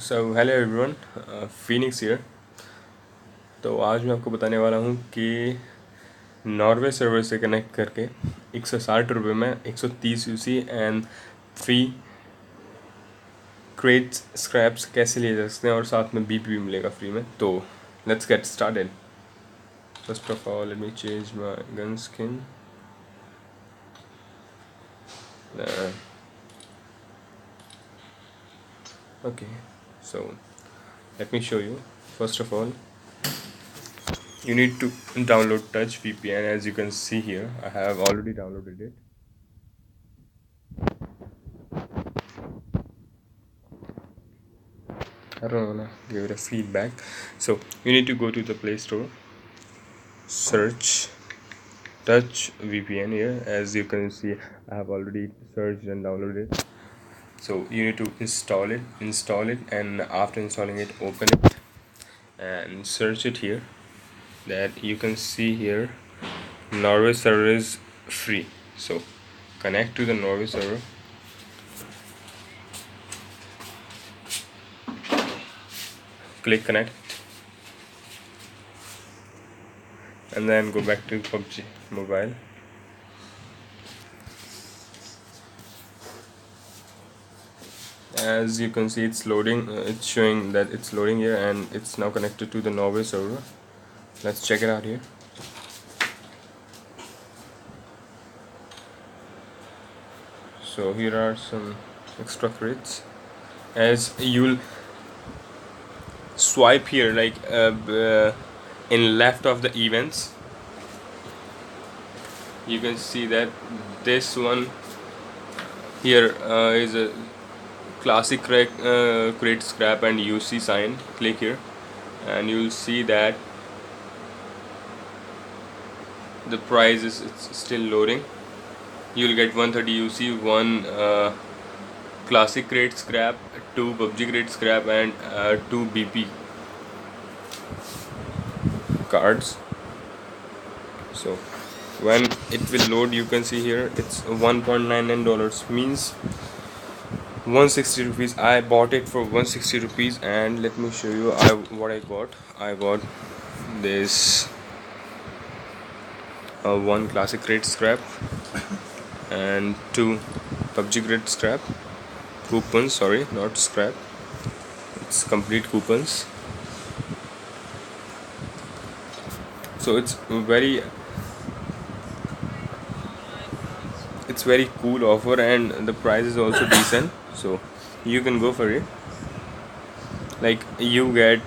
Hello everyone, Phoenix here. तो आज मैं आपको बताने वाला हूँ कि नॉर्वे सर्वर से कनेक्ट करके 160 रुपये में 130 UC and free crates scraps कैसे लिए जा सकते हैं और साथ में बीपी भी मिलेगा फ्री में। तो let's get started. First of all let me change my gun skin. Okay, so let me show you. First of all, you need to download touch VPN. As you can see here, I have already downloaded it. I don't wanna give it a feedback. So you need to go to the Play Store, search touch VPN here. As you can see, I have already searched and downloaded it. So you need to install it, and after installing it, open it and search it here. That you can see here, Norway server is free. So connect to the Norway server. Click connect, and then go back to PUBG mobile. As you can see, it's loading. It's showing that it's loading here, and it's now connected to the Norway server. Let's check it out here. So here are some extra crates. As you'll swipe here, like in left of the events, you can see that this one here is a classic crate scrap and UC sign. Click here and you'll see that the price is it's still loading. You'll get 130 UC, one classic crate scrap, 2 PUBG crate scrap, and 2 BP cards. So when it will load, you can see here it's $1.99, means 160 rupees. I bought it for 160 rupees, and let me show you what I got. I got this one classic crate scrap and 2 PUBG crate scrap coupons. Sorry, not scrap, it's complete coupons. So it's very cool offer, and the price is also decent, so you can go for it. Like, you get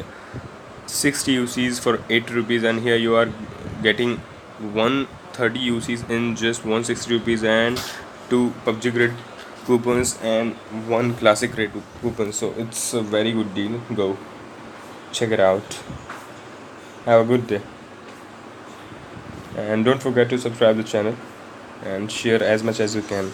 60 UCs for 80 rupees, and here you are getting 130 UCs in just 160 rupees, and 2 PUBG grade coupons and 1 classic grade coupon. So it's a very good deal. Go check it out. Have a good day, and don't forget to subscribe the channel and share as much as you can.